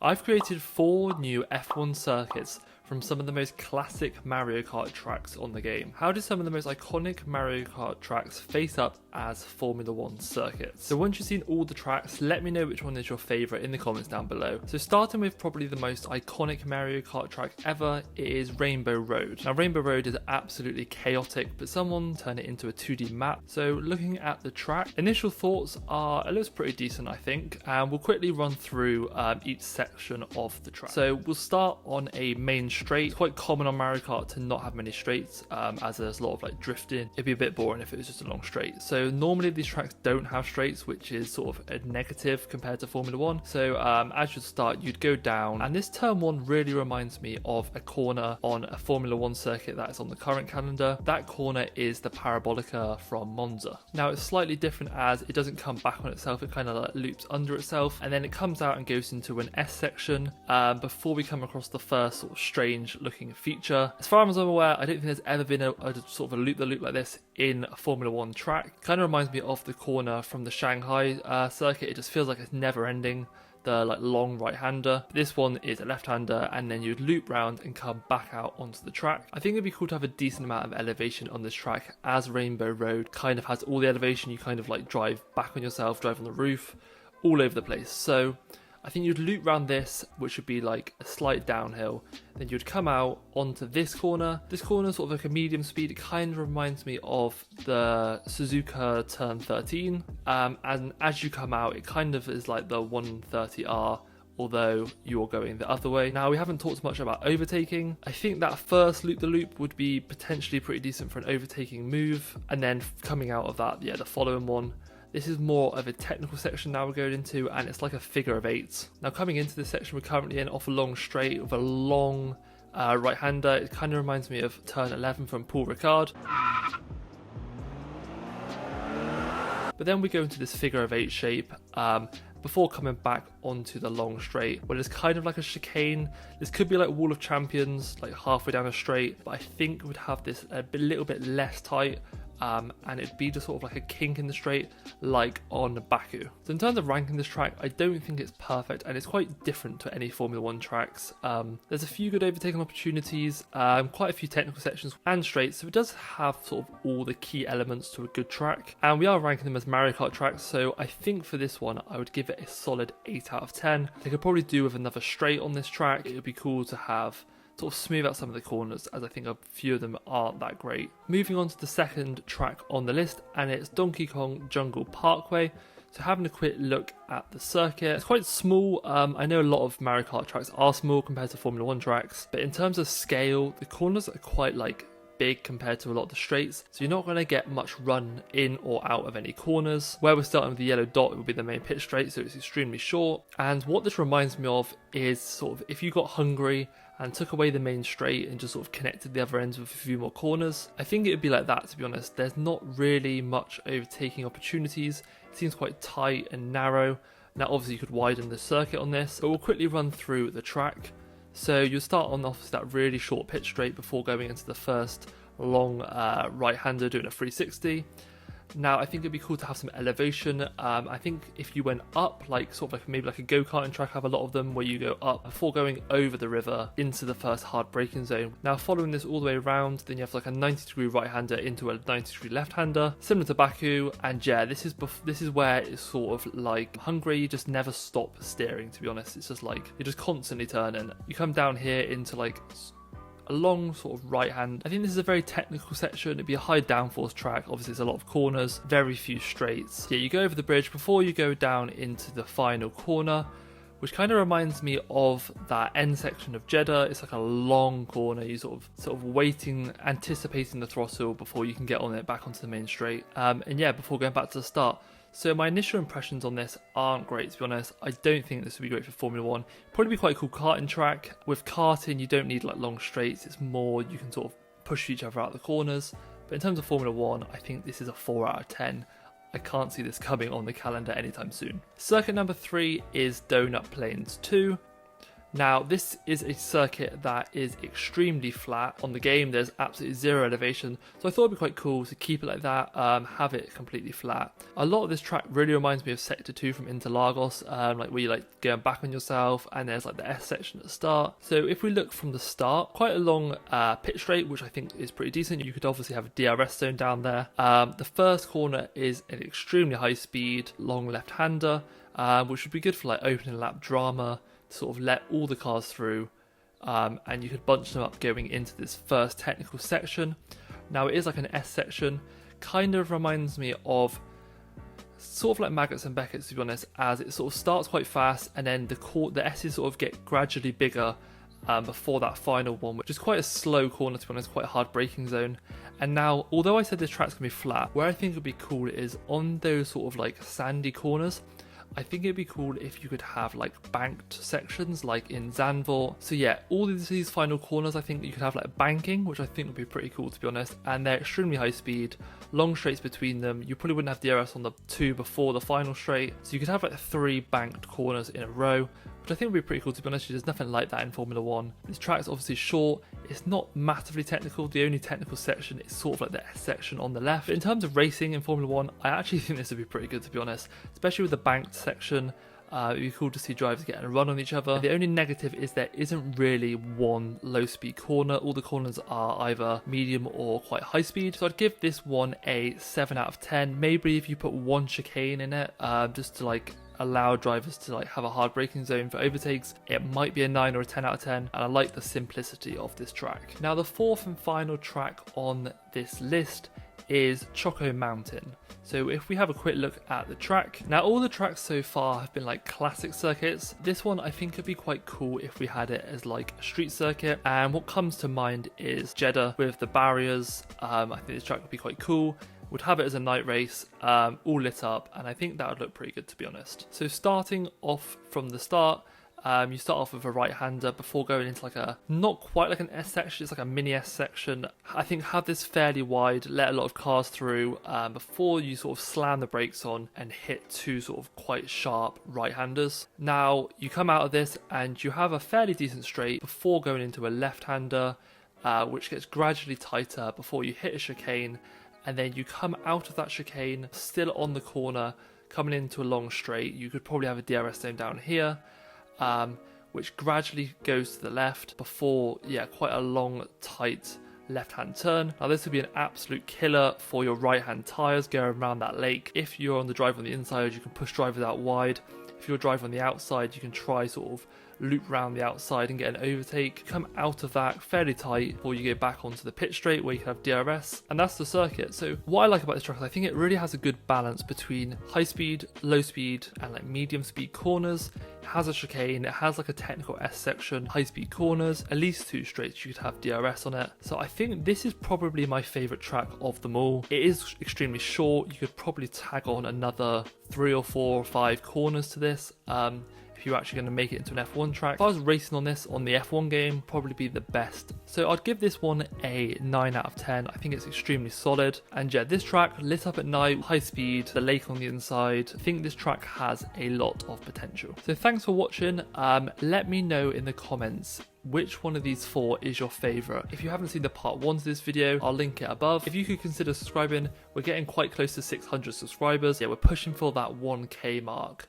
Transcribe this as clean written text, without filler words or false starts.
I've created 4 new F1 circuits from some of the most classic Mario Kart tracks on the game. How do some of the most iconic Mario Kart tracks face up as Formula 1 circuits? So once you've seen all the tracks, let me know which one is your favourite in the comments down below. So starting with probably the most iconic Mario Kart track ever, it is Rainbow Road. Now Rainbow Road is absolutely chaotic, but someone turned it into a 2D map. So looking at the track, initial thoughts are it looks pretty decent, I think, and we'll quickly run through each section of the track. So we'll start on a main straight. It's quite common on Mario Kart to not have many straights, as there's a lot of like drifting. It'd be a bit boring if it was just a long straight. So normally these tracks don't have straights, which is sort of a negative compared to Formula 1. So as you start, you'd go down, and this turn 1 really reminds me of a corner on a Formula 1 circuit that is on the current calendar. That corner is the Parabolica from Monza. Now it's slightly different as it doesn't come back on itself, it kind of like loops under itself, and then it comes out and goes into an S section before we come across the first sort of strange looking feature. As far as I'm aware, I don't think there's ever been a sort of a loop-the-loop like this in a Formula 1 track. Kind of reminds me of the corner from the Shanghai circuit. It just feels like it's never ending, the like long right-hander. This one is a left-hander, and then you'd loop round and come back out onto the track. I think it'd be cool to have a decent amount of elevation on this track, as Rainbow Road kind of has all the elevation. You kind of like drive back on yourself, drive on the roof, all over the place. So I think you'd loop around this, which would be like a slight downhill. Then you'd come out onto this corner. This corner is sort of like a medium speed. It kind of reminds me of the Suzuka Turn 13. And as you come out, it kind of is like the 130R, although you're going the other way. Now, we haven't talked much about overtaking. I think that first loop-the-loop would be potentially pretty decent for an overtaking move. And then coming out of that, yeah, the following one. This is more of a technical section now we're going into, and it's like a figure of 8. Now coming into this section we're currently in off a long straight with a long right-hander. It kind of reminds me of turn 11 from Paul Ricard. But then we go into this figure of 8 shape before coming back onto the long straight, where it's kind of like a chicane. This could be like Wall of Champions, like halfway down a straight, but I think it would have this a little bit less tight. And it'd be just sort of like a kink in the straight, like on Baku. So in terms of ranking this track, I don't think it's perfect, and it's quite different to any Formula 1 tracks. There's a few good overtaking opportunities, quite a few technical sections and straights, so it does have sort of all the key elements to a good track. And we are ranking them as Mario Kart tracks, so I think for this one, I would give it a solid 8 out of 10. They could probably do with another straight on this track. It would be cool to have sort of smooth out some of the corners, as I think a few of them aren't that great. Moving on to the second track on the list, and it's Donkey Kong Jungle Parkway. So having a quick look at the circuit, it's quite small. I know a lot of Mario Kart tracks are small compared to Formula 1 tracks, but in terms of scale, the corners are quite like big compared to a lot of the straights, so you're not going to get much run in or out of any corners. Where we're starting with the yellow dot, it will be the main pit straight, so it's extremely short. And what this reminds me of is sort of if you got hungry and took away the main straight and just sort of connected the other ends with a few more corners. I think it would be like that, to be honest. There's not really much overtaking opportunities. It seems quite tight and narrow. Now obviously you could widen the circuit on this, but we'll quickly run through the track. So you'll start on off that really short pit straight before going into the first long right-hander doing a 360. Now I think it'd be cool to have some elevation. I think if you went up, like sort of like maybe like a go-karting track, have a lot of them where you go up before going over the river into the first hard braking zone. Now following this all the way around, then you have like a 90-degree right-hander into a 90-degree left-hander, similar to Baku. And yeah, this is where it's sort of like Hungary. You just never stop steering, to be honest. It's just like you're just constantly turning. You come down here into like a long sort of right hand. I think this is a very technical section. It'd be a high downforce track. Obviously there's a lot of corners, very few straights. Yeah, you go over the bridge before you go down into the final corner, which kind of reminds me of that end section of Jeddah. It's like a long corner. You sort of waiting, anticipating the throttle before you can get on it back onto the main straight. And yeah, before going back to the start. So my initial impressions on this aren't great, to be honest. I don't think this would be great for Formula 1. Probably be quite a cool karting track. With karting, you don't need like long straights. It's more you can sort of push each other out the corners. But in terms of Formula 1, I think this is a 4 out of 10. I can't see this coming on the calendar anytime soon. Circuit number 3 is Donut Plains 2. Now, this is a circuit that is extremely flat. On the game, there's absolutely zero elevation, so I thought it'd be quite cool to keep it like that, have it completely flat. A lot of this track really reminds me of Sector 2 from Interlagos, like where you like going back on yourself, and there's like the S section at the start. So if we look from the start, quite a long pit straight, which I think is pretty decent. You could obviously have a DRS zone down there. The first corner is an extremely high speed, long left-hander, which would be good for like opening lap drama, to sort of let all the cars through, and you could bunch them up going into this first technical section. Now it is like an S section, kind of reminds me of sort of like Maggots and Beckett's, to be honest, as it sort of starts quite fast and then the S's sort of get gradually bigger before that final one, which is quite a slow corner, to be honest, quite a hard braking zone. And now, although I said this track's gonna be flat, where I think would be cool is on those sort of like sandy corners. I think it'd be cool if you could have like banked sections like in Zandvoort. So yeah, all of these final corners, I think you could have like banking, which I think would be pretty cool, to be honest. And they're extremely high speed, long straights between them. You probably wouldn't have DRS on the two before the final straight. So you could have like 3 banked corners in a row, which I think would be pretty cool, to be honest. There's nothing like that in Formula 1. This track's obviously short. It's not massively technical. The only technical section is sort of like the S section on the left. But in terms of racing in Formula 1, I actually think this would be pretty good, to be honest, especially with the banked section. It'd be cool to see drivers getting a run on each other. The only negative is there isn't really one low speed corner. All the corners are either medium or quite high speed. So I'd give this one a 7 out of 10. Maybe if you put one chicane in it, just to like allow drivers to like have a hard braking zone for overtakes, it might be a 9 or a 10 out of 10, and I like the simplicity of this track. Now the fourth and final track on this list is Choco Mountain. So if we have a quick look at the track, now all the tracks so far have been like classic circuits. This one I think could be quite cool if we had it as like a street circuit, and what comes to mind is Jeddah with the barriers. I think this track would be quite cool. Would have it as a night race, all lit up, and I think that would look pretty good, to be honest. So starting off from the start, you start off with a right-hander before going into like a, not quite like an S section, it's like a mini S section. I think have this fairly wide, let a lot of cars through before you sort of slam the brakes on and hit 2 sort of quite sharp right-handers. Now you come out of this and you have a fairly decent straight before going into a left-hander, which gets gradually tighter before you hit a chicane, and then you come out of that chicane, still on the corner, coming into a long straight. You could probably have a DRS zone down here, which gradually goes to the left before, yeah, quite a long, tight left-hand turn. Now this would be an absolute killer for your right-hand tyres going around that lake. If you're on the drive on the inside, you can push drivers out wide. If you're driving on the outside, you can try sort of loop around the outside and get an overtake. Come out of that fairly tight before you go back onto the pit straight where you can have DRS, and that's the circuit. So what I like about this track is I think it really has a good balance between high speed, low speed, and like medium speed corners. It has a chicane, it has like a technical S section, high speed corners, at least 2 straights you could have DRS on it. So I think this is probably my favourite track of them all. It is extremely short. You could probably tag on another 3 or 4 or 5 corners to this. If you're actually going to make it into an F1 track. If I was racing on this on the F1 game, probably be the best. So I'd give this one a 9 out of 10. I think it's extremely solid. And yeah, this track lit up at night, high speed, the lake on the inside. I think this track has a lot of potential. So thanks for watching. Let me know in the comments which one of these 4 is your favourite. If you haven't seen the part 1 to this video, I'll link it above. If you could consider subscribing, we're getting quite close to 600 subscribers. Yeah, we're pushing for that 1K mark.